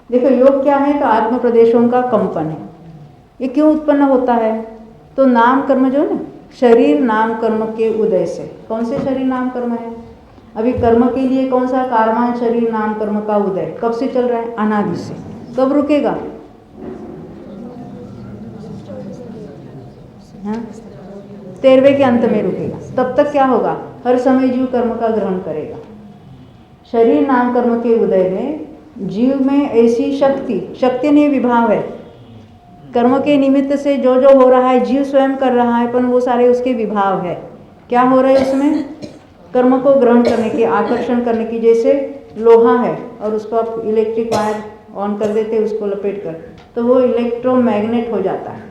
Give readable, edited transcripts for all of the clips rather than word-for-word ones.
देखो योग क्या है? तो आत्म प्रदेशों का कंपन है। ये क्यों उत्पन्न होता है? तो नाम कर्म जो है ना, शरीर नाम कर्म के उदय से। कौन से शरीर नाम कर्म है? अभी कर्म के लिए कौन सा? कारवान शरीर नाम कर्म का उदय कब से चल रहा है? अनादि से। कब रुकेगा? हाँ, 13वें के अंत में रुकेगा। तब तक क्या होगा? हर समय जीव कर्म का ग्रहण करेगा। शरीर नाम कर्म के उदय में जीव में ऐसी शक्ति नहीं, विभाव है। कर्म के निमित्त से जो जो हो रहा है जीव स्वयं कर रहा है, पर वो सारे उसके विभाव है। क्या हो रहा है उसमें? कर्म को ग्रहण करने की, आकर्षण करने की। जैसे लोहा है और उसको आप इलेक्ट्रिक वायर ऑन कर देते, उसको लपेट कर, तो वो इलेक्ट्रोमैग्नेट हो जाता है,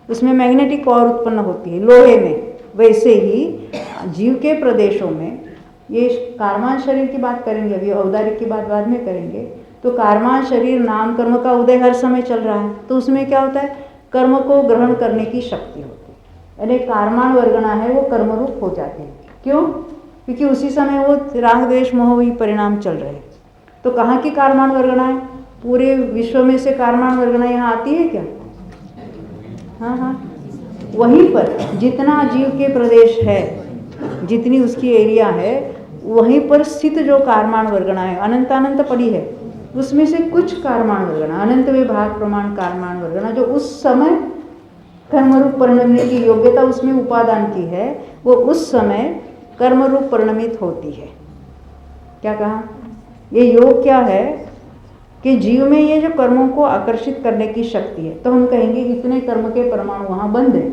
उसमें मैग्नेटिक पावर उत्पन्न होती है लोहे में। वैसे ही जीव के प्रदेशों में, ये कारवान शरीर की बात करेंगे अभी, औदारिक की बात बाद में करेंगे। तो कारवान शरीर नाम कर्म का उदय हर समय चल रहा है, तो उसमें क्या होता है? कर्म को ग्रहण करने की शक्ति होती है। यानी कारमान वर्गना है वो कर्मरूप हो जाते हैं। क्यों? क्योंकि उसी समय वो राग द्वेष मोह वही परिणाम चल रहे हैं। तो कहाँ की कारमान वर्गना है? पूरे विश्व में से कारमान वर्गना यहाँ आती है क्या? हाँ हाँ, वहीं पर जितना जीव के प्रदेश है, जितनी उसकी एरिया है, वहीं पर स्थित जो कारमान वर्गना है, अनंत अनंत पड़ी है, उसमें से कुछ कारमान वर्गना, अनंत में भाग प्रमाण कारमान वर्गना, जो उस समय कर्मरूप परिणमने की योग्यता उसमें उपादान की है, वो उस समय कर्मरूप परिणमित होती है। क्या कहा? ये योग क्या है कि जीव में ये जो कर्मों को आकर्षित करने की शक्ति है, तो हम कहेंगे इतने कर्म के परमाणु वहाँ बंद है,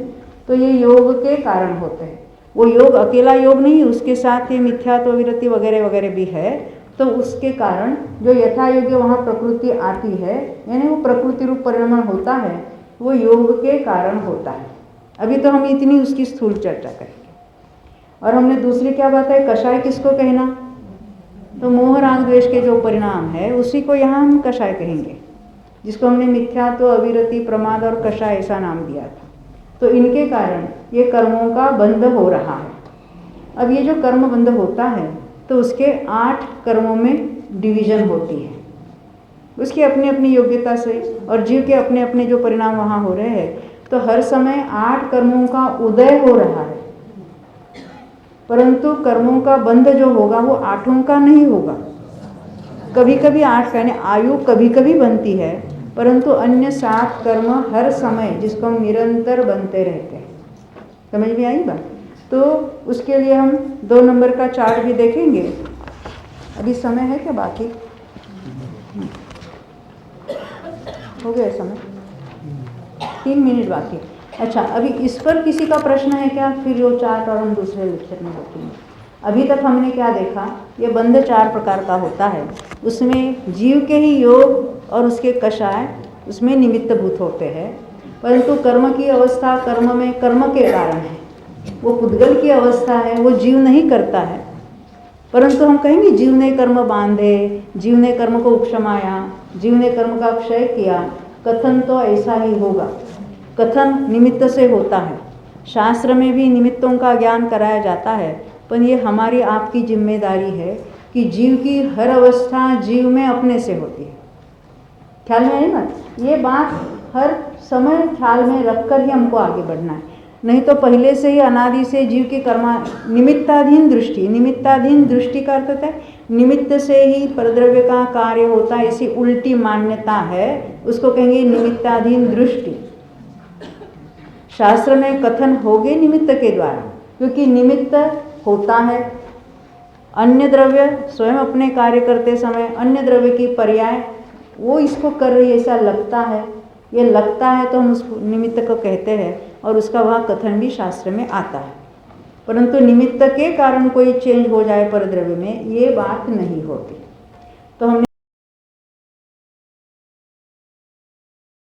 तो ये योग के कारण होते हैं। वो योग अकेला योग नहीं, उसके साथ ये मिथ्यात्व विरति वगैरह वगैरह भी है। तो उसके कारण जो यथा योग्य वहाँ प्रकृति आती है, यानी वो प्रकृति रूप परिणमन होता है, वो योग के कारण होता है। अभी तो हम इतनी उसकी स्थूल चर्चा करेंगे। और हमने दूसरी क्या बात है? कषाय किसको कहना? तो मोह राग द्वेष के जो परिणाम है उसी को यहाँ हम कषाय कहेंगे, जिसको हमने मिथ्यात्व अविरति प्रमाद और कषाय ऐसा नाम दिया था। तो इनके कारण ये कर्मों का बंध हो रहा है। अब ये जो कर्म बंध होता है तो उसके 8 कर्मों में डिवीजन होती है, उसकी अपनी अपनी योग्यता से, और जीव के अपने अपने जो परिणाम वहाँ हो रहे हैं। तो हर समय 8 कर्मों का उदय हो रहा है, परंतु कर्मों का बंध जो होगा वो 8 का नहीं होगा। कभी कभी 8 का, यानी आयु कभी कभी बनती है, परंतु अन्य 7 कर्म हर समय, जिसको हम निरंतर बनते रहते हैं। समझ में आई बात? तो उसके लिए हम 2 नंबर का चार्ट भी देखेंगे। अभी समय है क्या बाकी? हो गया समय? 3 मिनट बाकी। अच्छा, अभी इस पर किसी का प्रश्न है क्या? फिर वो चार्ट और हम दूसरे लेक्चर में देखेंगे। अभी तक हमने क्या देखा? ये बंध 4 प्रकार का होता है, उसमें जीव के ही योग और उसके कषाय उसमें निमित्तभूत होते हैं, परंतु कर्म की अवस्था कर्म में कर्म के कारण है। वो पुद्गल की अवस्था है, वो जीव नहीं करता है, परंतु हम कहेंगे जीव ने कर्म बांधे, जीव ने कर्म को उपशमाया, जीव ने कर्म का क्षय किया। कथन तो ऐसा ही होगा, कथन निमित्त से होता है। शास्त्र में भी निमित्तों का ज्ञान कराया जाता है, पर ये हमारी आपकी जिम्मेदारी है कि जीव की हर अवस्था जीव में अपने से होती है। ख्याल में आई ना? ये बात हर समय ख्याल में रखकर ही हमको आगे बढ़ना है, नहीं तो पहले से ही अनादि से जीव की कर्मा निमित्ताधीन दृष्टि, निमित्ताधीन दृष्टि का अर्थ है निमित्त से ही परद्रव्य का कार्य होता है, ऐसी उल्टी मान्यता है, उसको कहेंगे निमित्ताधीन दृष्टि। शास्त्र में कथन होगे निमित्त के द्वारा, क्योंकि निमित्त होता है अन्य द्रव्य स्वयं अपने कार्य करते समय अन्य द्रव्य की पर्याय वो इसको कर रही है, ऐसा लगता है। ये लगता है तो हम उस निमित्त को कहते हैं, और उसका वह कथन भी शास्त्र में आता है। परंतु निमित्त के कारण कोई चेंज हो जाए परद्रव्य में, ये बात नहीं होती। तो हमने